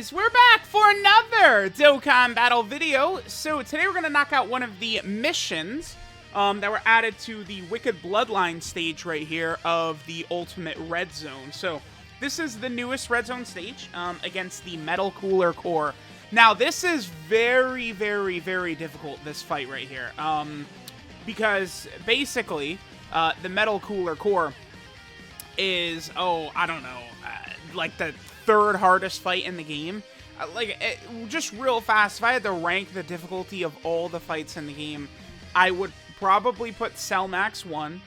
guys, we're back for another Dokkan battle video. So today we're going to knock out one of the missions that were added to the Wicked Bloodline stage right here of the Ultimate Red Zone. So this is the newest Red Zone stage against the Metal Cooler Core. Now this is very, very, very difficult, this fight right here. Because basically the Metal Cooler Core is, I don't know, like the third hardest fight in the game. Just real fast, if I had to rank the difficulty of all the fights in the game, I would probably put Cellmax 1,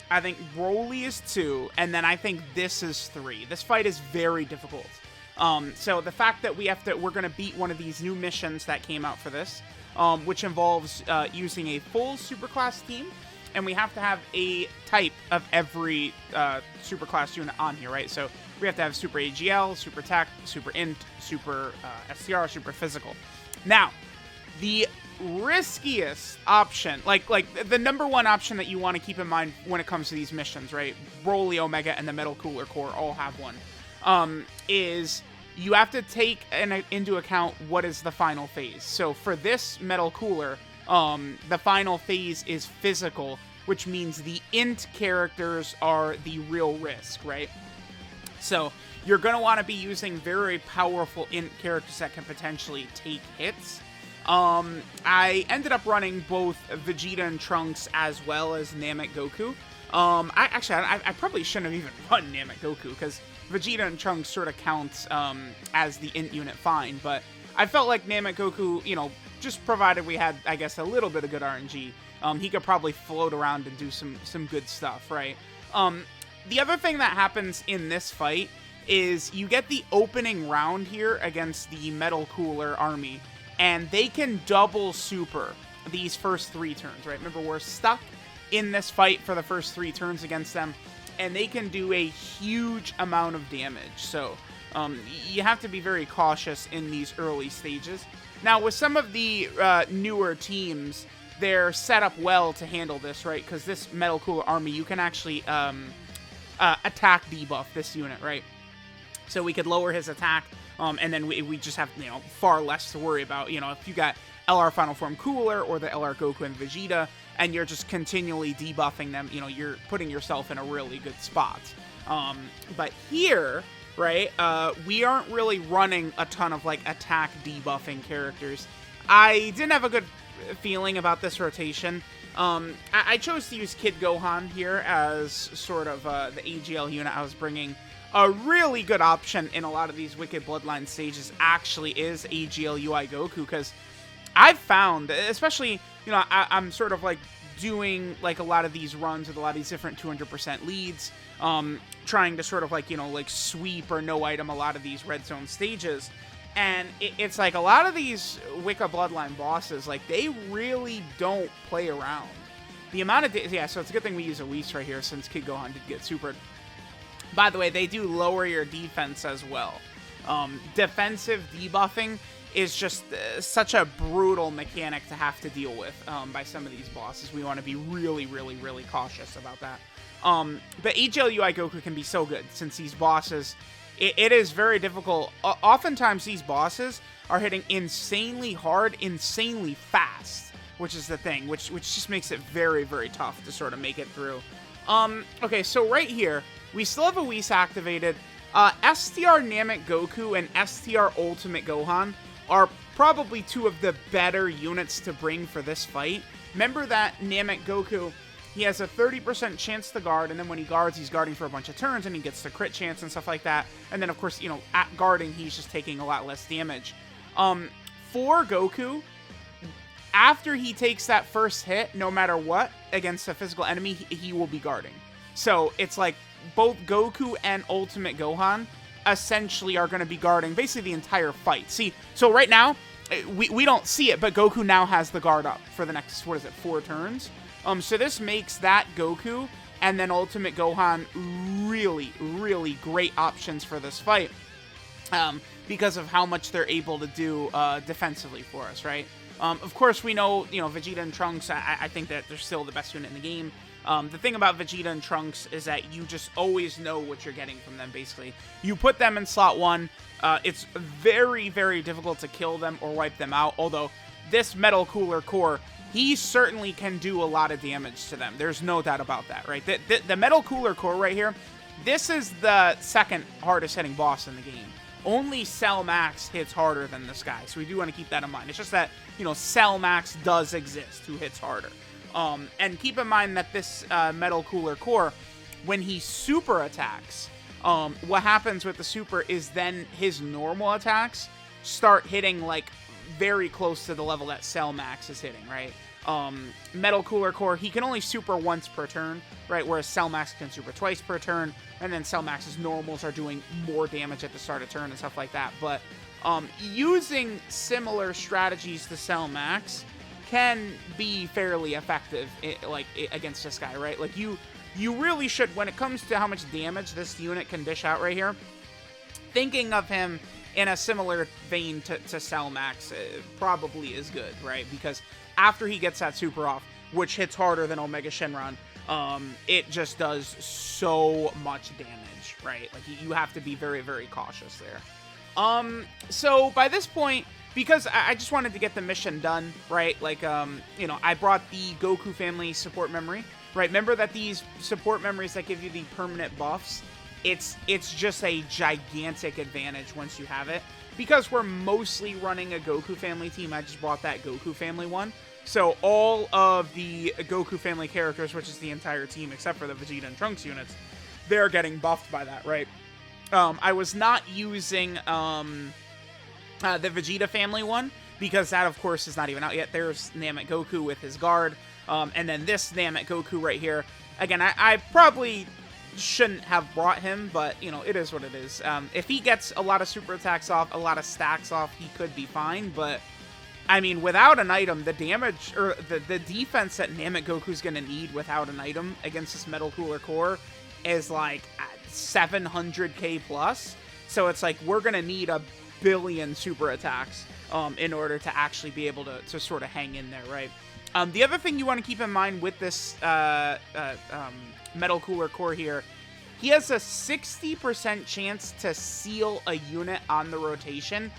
I think Broly is 2, and then I think this is 3. This fight is very difficult. So the fact that we're gonna beat one of these new missions that came out for this, which involves using a full superclass team, and we have to have a type of every superclass unit on here, right? So we have to have Super AGL, Super Tech, Super Int, Super STR, Super Physical. Now, the riskiest option, like the number one option that you want to keep in mind when it comes to these missions, right? Broly, Omega, and the Metal Cooler Core all have one. Is you have to take into account what is the final phase. So for this Metal Cooler, the final phase is physical, which means the int characters are the real risk, right? So you're going to want to be using very powerful int characters that can potentially take hits. I ended up running both Vegeta and Trunks as well as Namek Goku. I probably shouldn't have even run Namek Goku, because Vegeta and Trunks sort of counts as the int unit fine, but I felt like Namek Goku, you know, just provided we had, I guess, a little bit of good RNG, he could probably float around and do some good stuff, right? The other thing that happens in this fight is you get the opening round here against the Metal Cooler army, and they can double super these first 3 turns, right? Remember, we're stuck in this fight for the first 3 turns against them, and they can do a huge amount of damage. So you have to be very cautious in these early stages. Now, with some of the newer teams, they're set up well to handle this, right? Because this Metal Cooler army, you can actually attack debuff this unit, right? So we could lower his attack, and then we just have, you know, far less to worry about. You know, if you got LR Final Form Cooler or the LR Goku and Vegeta, and you're just continually debuffing them, you know, you're putting yourself in a really good spot. But here, right, we aren't really running a ton of, like, attack debuffing characters. I didn't have a good feeling about this rotation. I chose to use Kid Gohan here as sort of the AGL unit I was bringing. A really good option in a lot of these Wicked Bloodline stages actually is AGL UI Goku, because I've found, especially, you know, I'm sort of like doing like a lot of these runs with a lot of these different 200% leads, trying to sort of like, you know, like sweep or no item a lot of these Red Zone stages. And it's like a lot of these Wicked Bloodline bosses, like, they really don't play around. The amount of yeah, so it's a good thing we use a Whis right here, since Kid Gohan did get supered. By the way, they do lower your defense as well. Defensive debuffing is just such a brutal mechanic to have to deal with by some of these bosses. We want to be really, really, really cautious about that. But AGL UI Goku can be so good, since these bosses, it is very difficult. Oftentimes, these bosses are hitting insanely hard, insanely fast, which is the thing, which just makes it very, very tough to sort of make it through. Okay, so right here, we still have a Whis activated. STR Namek Goku and STR Ultimate Gohan are probably 2 of the better units to bring for this fight. Remember that Namek Goku, he has a 30% chance to guard, and then when he guards, he's guarding for a bunch of turns, and he gets the crit chance and stuff like that. And then, of course, you know, at guarding, he's just taking a lot less damage. For Goku, after he takes that first hit, no matter what, against a physical enemy, he will be guarding. So it's like both Goku and Ultimate Gohan essentially are going to be guarding basically the entire fight. See, so right now, we don't see it, but Goku now has the guard up for the next, 4 turns? So this makes that Goku and then Ultimate Gohan really, really great options for this fight, because of how much they're able to do defensively for us, right? Of course, we know, you know, Vegeta and Trunks, I think that they're still the best unit in the game. The thing about Vegeta and Trunks is that you just always know what you're getting from them, basically. You put them in slot 1, it's very, very difficult to kill them or wipe them out, although this Metal Cooler Core, he certainly can do a lot of damage to them. There's no doubt about that, right? The Metal Cooler Core right here, this is the second hardest hitting boss in the game. Only Cell Max hits harder than this guy, so we do want to keep that in mind. It's just that, you know, Cell Max does exist who hits harder. And keep in mind that this Metal Cooler Core, when he super attacks, what happens with the super is then his normal attacks start hitting, like, very close to the level that Cell Max is hitting, right? Metal Cooler Core, he can only super once per turn, right? Whereas Cell Max can super twice per turn, and then Cell Max's normals are doing more damage at the start of turn and stuff like that. But using similar strategies to Cell Max can be fairly effective, against this guy, right? Like, you really should, when it comes to how much damage this unit can dish out right here, thinking of him in a similar vein to Cell Max probably is good, right? Because after he gets that super off, which hits harder than Omega Shenron, it just does so much damage, right? Like, you have to be very, very cautious there. So by this point, because I just wanted to get the mission done, right? Like, you know, I brought the Goku family support memory, right? Remember that these support memories that give you the permanent buffs, it's just a gigantic advantage once you have it. Because we're mostly running a Goku family team, I just brought that Goku family one. So all of the Goku family characters, which is the entire team except for the Vegeta and Trunks units, they're getting buffed by that, right? I was not using the Vegeta family one, because that, of course, is not even out yet. There's Namek Goku with his guard, and then this Namek Goku right here. Again, I probably shouldn't have brought him, but, you know, it is what it is. If he gets a lot of super attacks off, a lot of stacks off, he could be fine, but, I mean, without an item, the damage, or the defense that Namek Goku's gonna need without an item against this Metal Cooler Core is, like, 700k plus, so it's like, we're gonna need a billion super attacks in order to actually be able to sort of hang in there, right? The other thing you want to keep in mind with this Metal Cooler Core here, he has a 60% chance to seal a unit on the rotation.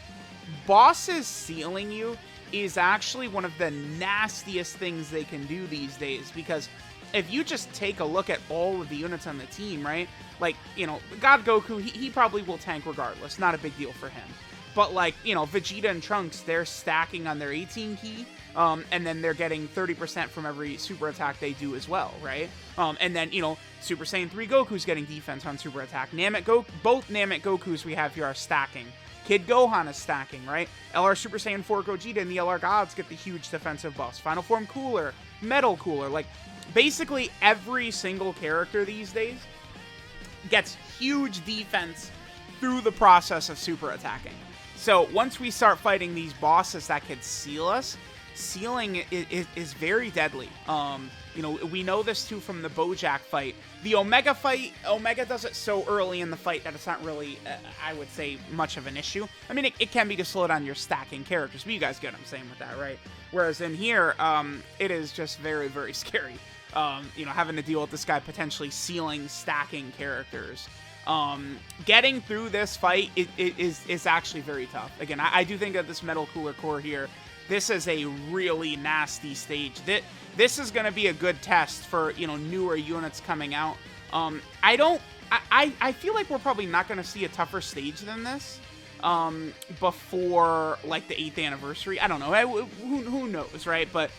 Bosses sealing you is actually one of the nastiest things they can do these days, because if you just take a look at all of the units on the team, right? Like, you know, God Goku, he probably will tank regardless. Not a big deal for him. But, like, you know, Vegeta and Trunks, they're stacking on their 18 key, and then they're getting 30% from every super attack they do as well, right? And then, you know, Super Saiyan 3 Goku's getting defense on super attack. Both Namek Gokus we have here are stacking. Kid Gohan is stacking, right? LR Super Saiyan 4 Gogeta and the LR Gods get the huge defensive buffs. Final Form Cooler, Metal Cooler, like, basically every single character these days gets huge defense through the process of super attacking. So once we start fighting these bosses that could seal us, sealing is very deadly. You know, we know this too from the Bojack fight. The Omega fight, Omega does it so early in the fight that it's not really, I would say, much of an issue. I mean, it can be to slow down your stacking characters, but you guys get what I'm saying with that, right? Whereas in here, it is just very, very scary. You know, having to deal with this guy potentially sealing, stacking characters. Getting through this fight is actually very tough. Again, I do think that this Metal Cooler Core here, this is a really nasty stage. This is going to be a good test for, you know, newer units coming out. I feel like we're probably not going to see a tougher stage than this before, like, the 8th anniversary. I don't know. Who knows, right? But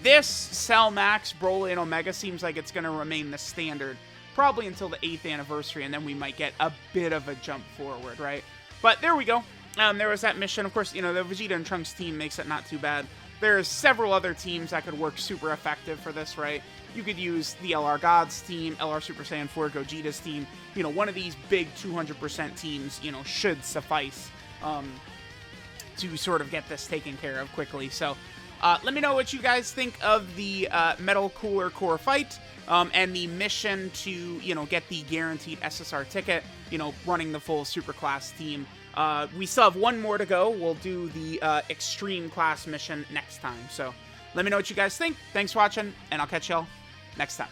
this Cell Max, Broly, and Omega seems like it's going to remain the standard probably until the 8th anniversary, and then we might get a bit of a jump forward, right? But there we go. There was that mission. Of course, you know, the Vegeta and Trunks team makes it not too bad. There's several other teams that could work super effective for this, right? You could use the LR Gods team, LR Super Saiyan 4 Gogeta's team. You know, one of these big 200% teams, you know, should suffice to sort of get this taken care of quickly. So let me know what you guys think of the Metal Cooler Core fight. And the mission to, you know, get the guaranteed SSR ticket, you know, running the full super class team. We still have one more to go. We'll do the extreme class mission next time. So let me know what you guys think. Thanks for watching, and I'll catch y'all next time.